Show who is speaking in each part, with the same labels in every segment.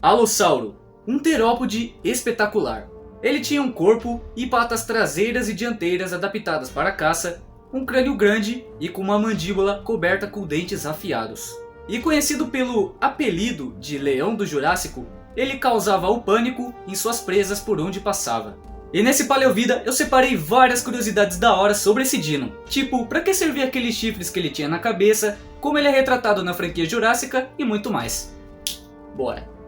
Speaker 1: Alossauro, um terópode espetacular. Ele tinha um corpo e patas traseiras e dianteiras adaptadas para a caça, um crânio grande e com uma mandíbula coberta com dentes afiados. E conhecido pelo apelido de Leão do Jurássico, ele causava o pânico em suas presas por onde passava. E nesse Paleovida eu separei várias curiosidades da hora sobre esse dino, tipo, pra que servia aqueles chifres que ele tinha na cabeça, como ele é retratado na franquia Jurássica e muito mais. Bora!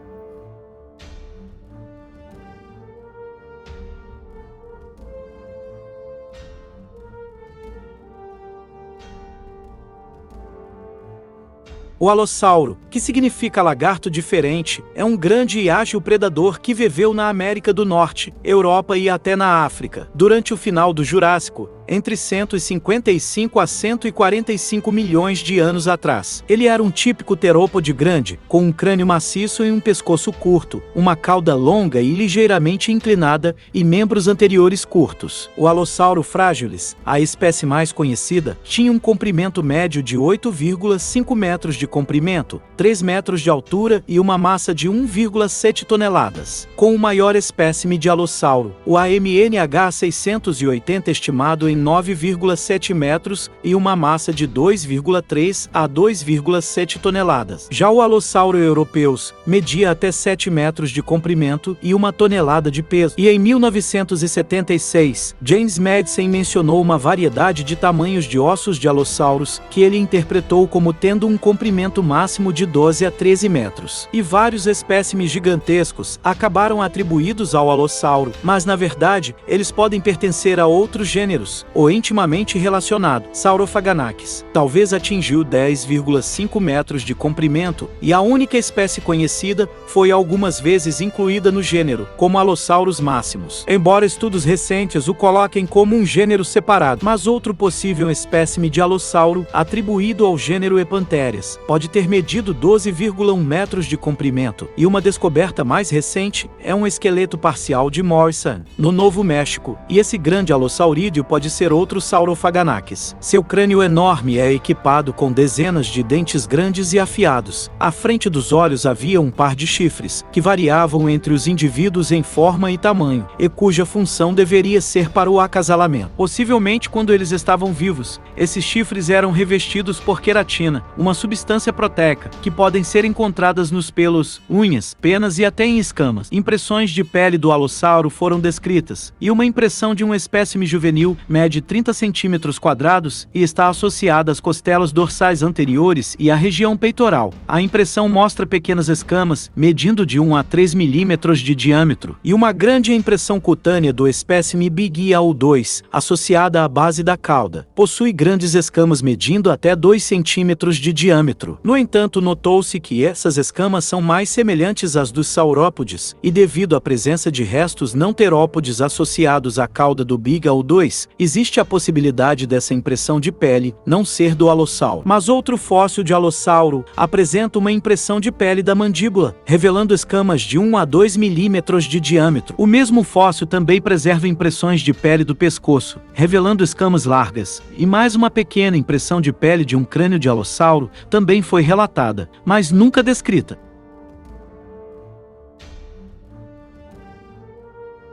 Speaker 2: O alossauro, que significa lagarto diferente, é um grande e ágil predador que viveu na América do Norte, Europa e até na África, durante o final do Jurássico, entre 155 a 145 milhões de anos atrás. Ele era um típico terópode grande, com um crânio maciço e um pescoço curto, uma cauda longa e ligeiramente inclinada e membros anteriores curtos. O Alossauro fragilis, a espécie mais conhecida, tinha um comprimento médio de 8,5 metros de comprimento, 3 metros de altura e uma massa de 1,7 toneladas. Com o maior espécime de alossauro, o AMNH 680 estimado em 9,7 metros e uma massa de 2,3 a 2,7 toneladas. Já o alossauro europeus media até 7 metros de comprimento e 1 tonelada de peso. E em 1976, James Madison mencionou uma variedade de tamanhos de ossos de alossauros que ele interpretou como tendo um comprimento máximo de 12 a 13 metros. E vários espécimes gigantescos acabaram atribuídos ao alossauro, mas na verdade eles podem pertencer a outros gêneros, ou intimamente relacionado. Saurophaganax talvez atingiu 10,5 metros de comprimento e a única espécie conhecida foi algumas vezes incluída no gênero, como Allosaurus maximus. Embora estudos recentes o coloquem como um gênero separado, mas outro possível espécime de alossauro atribuído ao gênero Epantherias pode ter medido 12,1 metros de comprimento, e uma descoberta mais recente é um esqueleto parcial de Morrison, no Novo México, e esse grande alossaurídeo pode ser outro Saurophaganax. Seu crânio enorme é equipado com dezenas de dentes grandes e afiados. À frente dos olhos havia um par de chifres, que variavam entre os indivíduos em forma e tamanho, e cuja função deveria ser para o acasalamento. Possivelmente quando eles estavam vivos, esses chifres eram revestidos por queratina, uma substância proteica, que podem ser encontradas nos pelos, unhas, penas e até em escamas. Impressões de pele do alossauro foram descritas, e uma impressão de um espécime juvenil mede 30 centímetros quadrados e está associada às costelas dorsais anteriores e à região peitoral. A impressão mostra pequenas escamas, medindo de 1 a 3 milímetros de diâmetro, e uma grande impressão cutânea do espécime Big EAU2, associada à base da cauda. Possui grandes escamas medindo até 2 centímetros de diâmetro. No entanto, notou-se que essas escamas são mais semelhantes às dos saurópodes, e devido à presença de restos não terópodes associados à cauda do Big EAU2, existe a possibilidade dessa impressão de pele não ser do alossauro. Mas outro fóssil de alossauro apresenta uma impressão de pele da mandíbula, revelando escamas de 1 a 2 milímetros de diâmetro. O mesmo fóssil também preserva impressões de pele do pescoço, revelando escamas largas. E mais uma pequena impressão de pele de um crânio de alossauro também foi relatada, mas nunca descrita.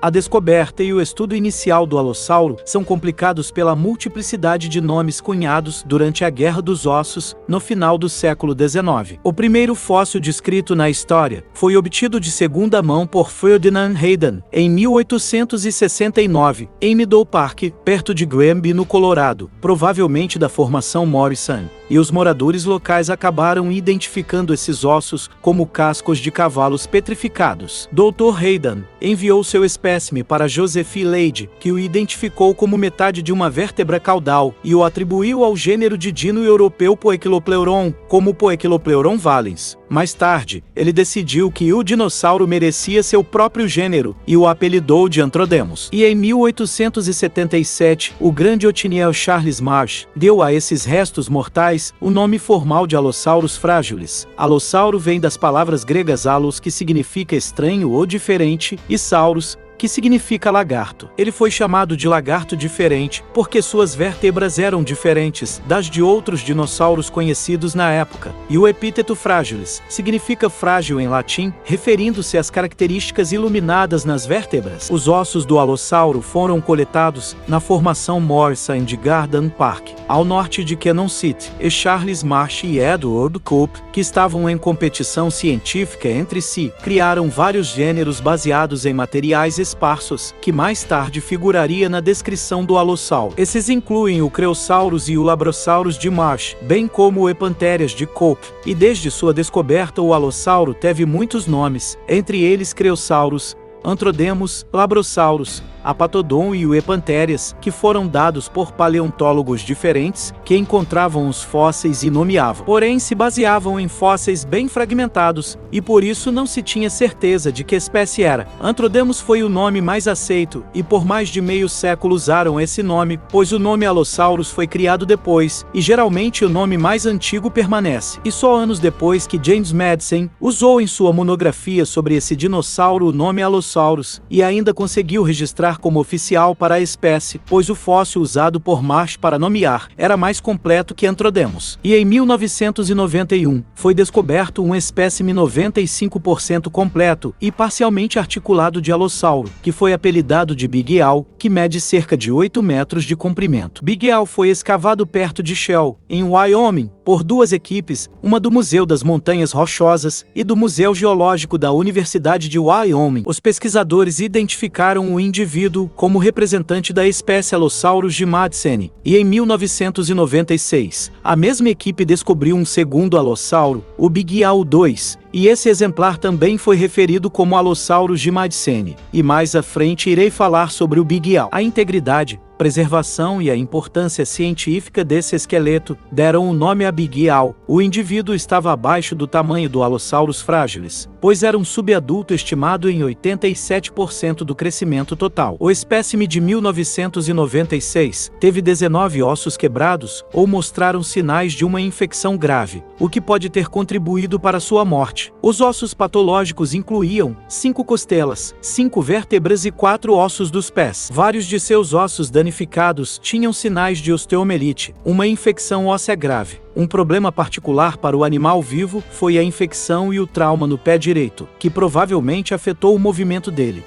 Speaker 2: A descoberta e o estudo inicial do alossauro são complicados pela multiplicidade de nomes cunhados durante a Guerra dos Ossos, no final do século XIX. O primeiro fóssil descrito na história foi obtido de segunda mão por Ferdinand Hayden, em 1869, em Meadow Park, perto de Granby, no Colorado, provavelmente da formação Morrison. E os moradores locais acabaram identificando esses ossos como cascos de cavalos petrificados. Dr. Hayden enviou seu espécime para Joseph Leidy, que o identificou como metade de uma vértebra caudal e o atribuiu ao gênero de dino europeu Poekilopleuron, como Poekilopleuron valens. Mais tarde, ele decidiu que o dinossauro merecia seu próprio gênero e o apelidou de Antrodemus. E em 1877, o grande Othniel Charles Marsh deu a esses restos mortais o nome formal de Allosaurus fragilis. Alossauro vem das palavras gregas allos, que significa estranho ou diferente, e sauros, que significa lagarto. Ele foi chamado de lagarto diferente porque suas vértebras eram diferentes das de outros dinossauros conhecidos na época, e o epíteto fragilis significa frágil em latim, referindo-se às características iluminadas nas vértebras. Os ossos do alossauro foram coletados na formação Morrison de Garden Park, ao norte de Cannon City, e Charles Marsh e Edward Cope, que estavam em competição científica entre si, criaram vários gêneros baseados em materiais esparsos, que mais tarde figuraria na descrição do alossauro. Esses incluem o Creosaurus e o Labrosaurus de Marsh, bem como o Epantherias de Cope, e desde sua descoberta o alossauro teve muitos nomes, entre eles Creosaurus, Antrodemus, Labrosaurus, Apatodon e o Epantherias, que foram dados por paleontólogos diferentes, que encontravam os fósseis e nomeavam. Porém, se baseavam em fósseis bem fragmentados, e por isso não se tinha certeza de que espécie era. Antrodemus foi o nome mais aceito, e por mais de meio século usaram esse nome, pois o nome Allosaurus foi criado depois, e geralmente o nome mais antigo permanece. E só anos depois que James Madison usou em sua monografia sobre esse dinossauro o nome Allosaurus, e ainda conseguiu registrar como oficial para a espécie, pois o fóssil usado por Marsh para nomear era mais completo que Antrodemus. E em 1991, foi descoberto um espécime 95% completo e parcialmente articulado de alossauro, que foi apelidado de Big Al, que mede cerca de 8 metros de comprimento. Big Al foi escavado perto de Shell, em Wyoming, por duas equipes, uma do Museu das Montanhas Rochosas e do Museu Geológico da Universidade de Wyoming. Os pesquisadores identificaram o indivíduo como representante da espécie Allosaurus de Madsen, e em 1996, a mesma equipe descobriu um segundo alossauro, o Big Al 2, e esse exemplar também foi referido como Allosaurus de Madsen. E mais à frente irei falar sobre o Big Al. A integridade, preservação e a importância científica desse esqueleto deram o nome a Big Al. O indivíduo estava abaixo do tamanho do Allosaurus fragilis, pois era um subadulto estimado em 87% do crescimento total. O espécime de 1996 teve 19 ossos quebrados ou mostraram sinais de uma infecção grave, o que pode ter contribuído para sua morte. Os ossos patológicos incluíam 5 costelas, 5 vértebras e 4 ossos dos pés. Vários de seus ossos danificados tinham sinais de osteomielite, uma infecção óssea grave. Um problema particular para o animal vivo foi a infecção e o trauma no pé direito, que provavelmente afetou o movimento dele.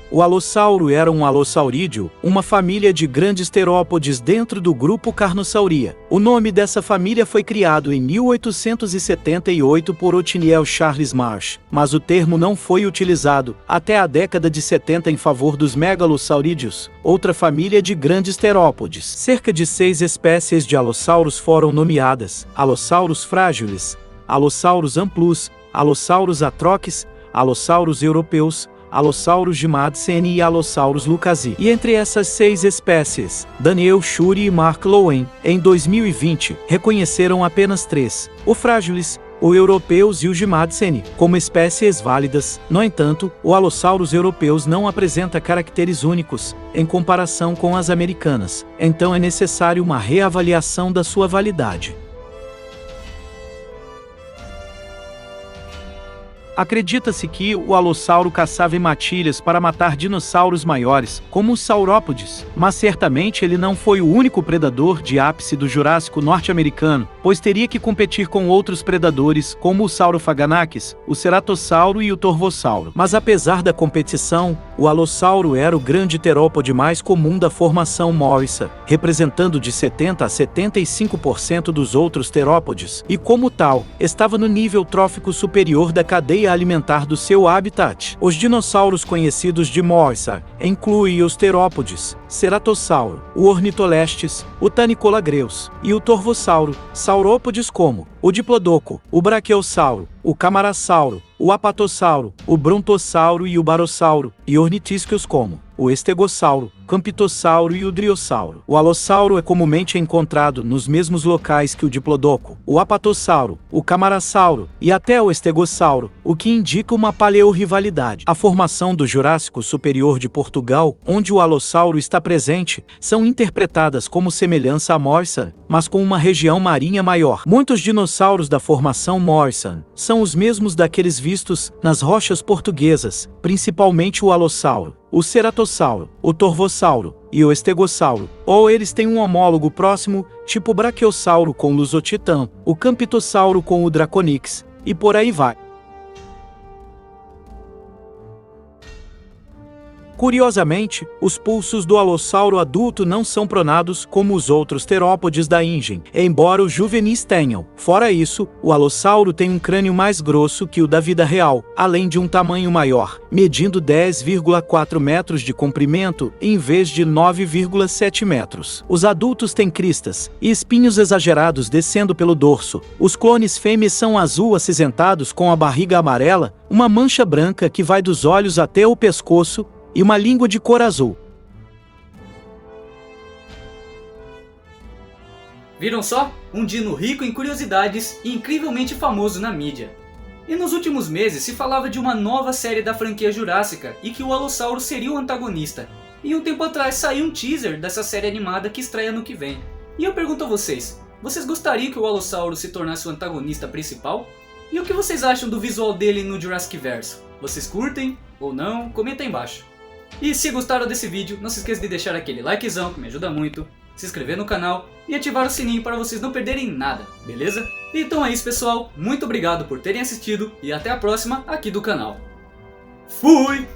Speaker 2: O alossauro era um alossaurídeo, uma família de grandes terópodes dentro do grupo Carnosauria. O nome dessa família foi criado em 1878 por Othniel Charles Marsh, mas o termo não foi utilizado até a década de 70 em favor dos megalosaurídeos, outra família de grandes terópodes. Cerca de 6 espécies de alossauros foram nomeadas: Allosaurus fragilis, Allosaurus amplus, Allosaurus atrocis, Allosaurus europeus, Allosaurus de Madsen e Allosaurus lucasi. E entre essas 6 espécies, Daniel Shuri e Mark Lowen, em 2020, reconheceram apenas 3, o fragilis, o europeus e o de Madsen, como espécies válidas. No entanto, o Allosaurus europeus não apresenta caracteres únicos, em comparação com as americanas, então é necessário uma reavaliação da sua validade. Acredita-se que o alossauro caçava hematílias para matar dinossauros maiores, como os saurópodes, mas certamente ele não foi o único predador de ápice do Jurássico norte-americano, pois teria que competir com outros predadores, como o Saurophaganax, o Ceratossauro e o Torvossauro. Mas apesar da competição, o alossauro era o grande terópode mais comum da formação Morrison, representando de 70 a 75% dos outros terópodes, e como tal, estava no nível trófico superior da cadeia alimentar do seu habitat. Os dinossauros conhecidos de Morrison incluem os terópodes, Ceratossauro, o Ornitolestes, o Tanicolagreus e o Torvossauro, saurópodes como o Diplodoco, o Brachiossauro, o Camarasauro, o Apatossauro, o Brontossauro e o Barossauro, e ornitiscos como o Estegossauro, Campitossauro e o Driossauro. O Alossauro é comumente encontrado nos mesmos locais que o Diplodocus, o Apatossauro, o Camarasauro e até o Estegossauro, o que indica uma paleorrivalidade. A formação do Jurássico Superior de Portugal, onde o Alossauro está presente, são interpretadas como semelhança a Morrison, mas com uma região marinha maior. Muitos dinossauros da formação Morrison são os mesmos daqueles vistos nas rochas portuguesas, principalmente o Alossauro, o Ceratossauro, o Torvossauro e o Estegossauro, ou eles têm um homólogo próximo, tipo o Brachiossauro com o Lusotitã, o Campitossauro com o Draconix, e por aí vai. Curiosamente, os pulsos do alossauro adulto não são pronados como os outros terópodes da Ingen, embora os juvenis tenham. Fora isso, o alossauro tem um crânio mais grosso que o da vida real, além de um tamanho maior, medindo 10,4 metros de comprimento em vez de 9,7 metros. Os adultos têm cristas e espinhos exagerados descendo pelo dorso. Os clones fêmeas são azul acinzentados com a barriga amarela, uma mancha branca que vai dos olhos até o pescoço, e uma língua de cor azul.
Speaker 1: Viram só? Um dino rico em curiosidades e incrivelmente famoso na mídia. E nos últimos meses se falava de uma nova série da franquia Jurássica e que o Alossauro seria o antagonista. E um tempo atrás saiu um teaser dessa série animada que estreia ano que vem. E eu pergunto a vocês gostariam que o Alossauro se tornasse o antagonista principal? E o que vocês acham do visual dele no Jurassic Verso? Vocês curtem ou não? Comenta aí embaixo. E se gostaram desse vídeo, não se esqueça de deixar aquele likezão que me ajuda muito, se inscrever no canal e ativar o sininho para vocês não perderem nada, beleza? Então é isso pessoal, muito obrigado por terem assistido e até a próxima aqui do canal. Fui!